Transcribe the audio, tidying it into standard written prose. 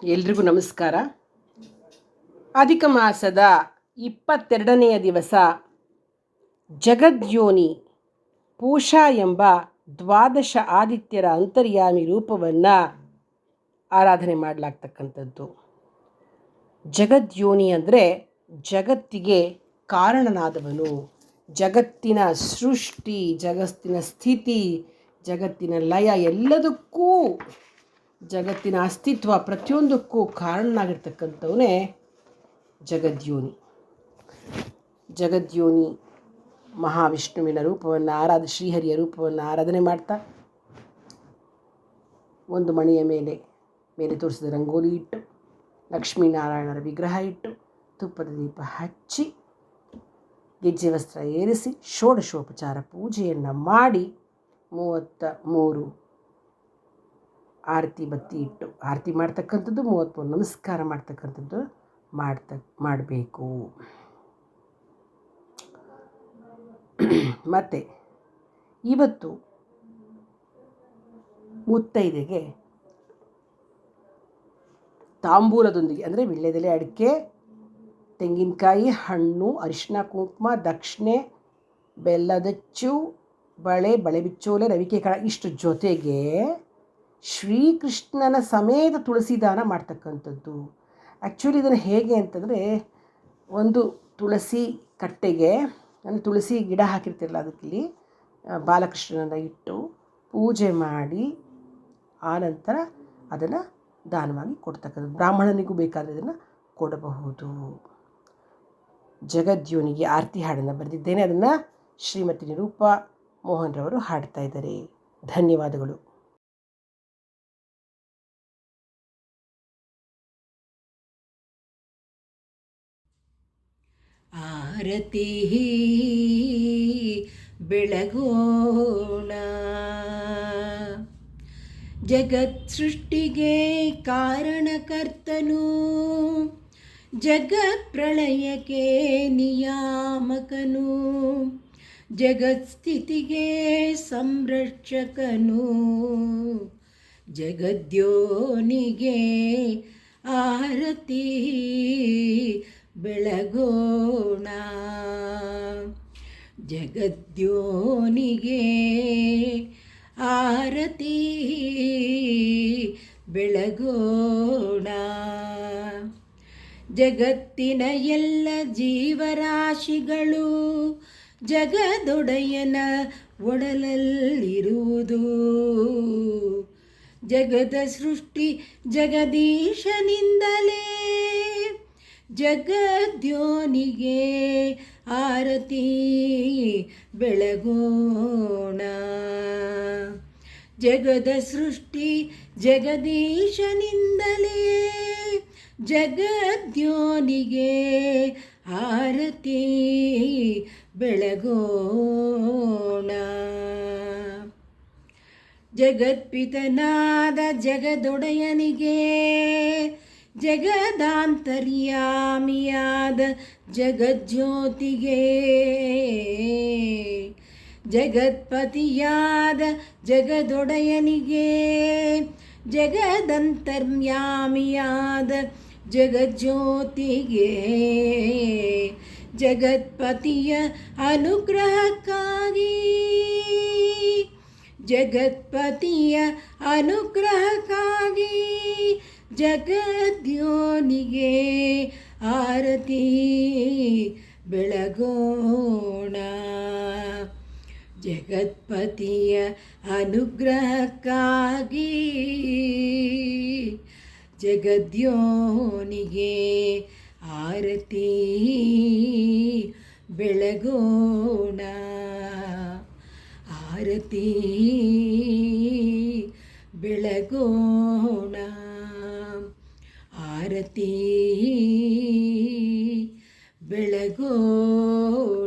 ಎಲ್ರಿಗೂ ನಮಸ್ಕಾರ. ಅಧಿಕ ಮಾಸದ 22ನೆಯ ದಿವಸ ಜಗದ್ಯೋನಿ ಪೂಷಾ ಎಂಬ ದ್ವಾದಶ ಆದಿತ್ಯರ ಅಂತರ್ಯಾಮಿ ರೂಪವನ್ನು ಆರಾಧನೆ ಮಾಡಲಾಗ್ತಕ್ಕಂಥದ್ದು. ಜಗದ್ಯೋನಿ ಅಂದರೆ ಜಗತ್ತಿಗೆ ಕಾರಣನಾದವನು, ಜಗತ್ತಿನ ಸೃಷ್ಟಿ, ಜಗತ್ತಿನ ಸ್ಥಿತಿ, ಜಗತ್ತಿನ ಲಯ, ಎಲ್ಲದಕ್ಕೂ ಜಗತ್ತಿನ ಅಸ್ತಿತ್ವ ಪ್ರತಿಯೊಂದಕ್ಕೂ ಕಾರಣನಾಗಿರ್ತಕ್ಕಂಥವನೇ ಜಗದ್ಯೋನಿ. ಜಗದ್ಯೋನಿ ಮಹಾವಿಷ್ಣುವಿನ ರೂಪವನ್ನು ಶ್ರೀಹರಿಯ ರೂಪವನ್ನು ಆರಾಧನೆ ಮಾಡ್ತಾ ಒಂದು ಮಣೆಯ ಮೇಲೆ ತೋರಿಸಿದ ರಂಗೋಲಿ ಇಟ್ಟು, ಲಕ್ಷ್ಮೀನಾರಾಯಣರ ವಿಗ್ರಹ ಇಟ್ಟು, ತುಪ್ಪದ ದೀಪ ಹಚ್ಚಿ, ಗೆಜ್ಜೆ ವಸ್ತ್ರ ಏರಿಸಿ, ಷೋಡಶೋಪಚಾರ ಪೂಜೆಯನ್ನು ಮಾಡಿ 33 ಆರತಿ ಬತ್ತಿ ಇಟ್ಟು ಆರತಿ ಮಾಡ್ತಕ್ಕಂಥದ್ದು, 33 ನಮಸ್ಕಾರ ಮಾಡ್ತಕ್ಕಂಥದ್ದು ಮಾಡಬೇಕು. ಮತ್ತು ಇವತ್ತು ಮುತ್ತೈದೆಗೆ ತಾಂಬೂಲದೊಂದಿಗೆ ಅಂದರೆ ವೀಳ್ಯದೆಲೆ, ಅಡಿಕೆ, ತೆಂಗಿನಕಾಯಿ, ಹಣ್ಣು, ಅರಿಶಿನ, ಕುಂಕುಮ, ದಕ್ಷಿಣೆ, ಬೆಲ್ಲದಚ್ಚು, ಬಳೆ ಬಿಚ್ಚೋಲೆ, ರವಿಕೆ ಕಾಳ, ಇಷ್ಟು ಜೊತೆಗೆ ಶ್ರೀಕೃಷ್ಣನ ಸಮೇತ ತುಳಸಿ ದಾನ ಮಾಡ್ತಕ್ಕಂಥದ್ದು. ಆ್ಯಕ್ಚುಲಿ ಇದನ್ನು ಹೇಗೆ ಅಂತಂದರೆ, ಒಂದು ತುಳಸಿ ಕಟ್ಟೆಗೆ ಅಂದರೆ ತುಳಸಿ ಗಿಡ ಹಾಕಿರ್ತಿರಲ್ಲ, ಅದಕ್ಕೆ ಬಾಲಕೃಷ್ಣನನ್ನು ಇಟ್ಟು ಪೂಜೆ ಮಾಡಿ ಆನಂತರ ಅದನ್ನು ದಾನವಾಗಿ ಕೊಡ್ತಕ್ಕಂಥದ್ದು. ಬ್ರಾಹ್ಮಣನಿಗೂ ಬೇಕಾದರೆ ಇದನ್ನು ಕೊಡಬಹುದು. ಜಗದ್ಯೋನಿಗೆ ಆರತಿ ಹಾಡನ್ನು ಬರೆದಿದ್ದೇನೆ. ಅದನ್ನು ಶ್ರೀಮತಿ ನಿರೂಪಾ ಮೋಹನ್ ರವರು ಹಾಡ್ತಾ ಇದ್ದಾರೆ. ಧನ್ಯವಾದಗಳು. ಆರತಿ ಬೆಳಗೋಣ, ಜಗತ್ ಸೃಷ್ಟಿಗೆ ಕಾರಣಕರ್ತನು, ಜಗತ್ ಪ್ರಳಯಕ್ಕೆ ನಿಯಾಮಕನು, ಜಗತ್ ಸ್ಥಿತಿಗೆ ಸಂರಕ್ಷಕನು, ಜಗದ್ಯೋನಿಗೆ ಆರತಿ ಬೆಳಗೋಣ, ಜಗದ್ಯೋನಿಗೆ ಆರತಿ ಬೆಳಗೋಣ. ಜಗತ್ತಿನ ಎಲ್ಲ ಜೀವರಾಶಿಗಳು ಜಗದೊಡೆಯನ ಒಡಲಲ್ಲಿರುವುದು, ಜಗದ ಸೃಷ್ಟಿ ಜಗದೀಶನಿಂದಲೇ, ಜಗದ್ಯೋನಿಗೆ ಆರತಿ ಬೆಳಗೋಣ. ಜಗದ ಸೃಷ್ಟಿ ಜಗದೀಶನಿಂದಲೇ, ಜಗದ್ಯೋನಿಗೆ ಆರತಿ ಬೆಳಗೋಣ. ಜಗತ್ಪಿತನಾದ ಜಗದೊಡೆಯನಿಗೆ, ಜಗದಾಂತರ್ಯಾಮಿಯಾದ ಜಗಜ್ಯೋತಿಗೆ, ಜಗತ್ಪತಿಯಾದ ಜಗದೊಡೆಯನಿಗೆ, ಜಗದಂತರ್ಯಾಮಿಯಾದ ಜಗಜ್ಯೋತಿಗೆ, ಜಗತ್ಪತಿಯ ಅನುಗ್ರಹಕ್ಕಾಗಿ, ಜಗತ್ಪತಿಯ ಅನುಗ್ರಹಕ್ಕಾಗಿ ಜಗದ್ಯೋನಿಗೆ ಆರತಿ ಬೆಳಗೋಣ. ಜಗತ್ಪತಿಯ ಅನುಗ್ರಹಕ್ಕಾಗಿ ಜಗದ್ಯೋನಿಗೆ ಆರತಿ ಬೆಳಗೋಣ. ಆರತಿ ಬೆಳಗೋಣ, ಆರತಿ ಬೆಳಗೋಣ.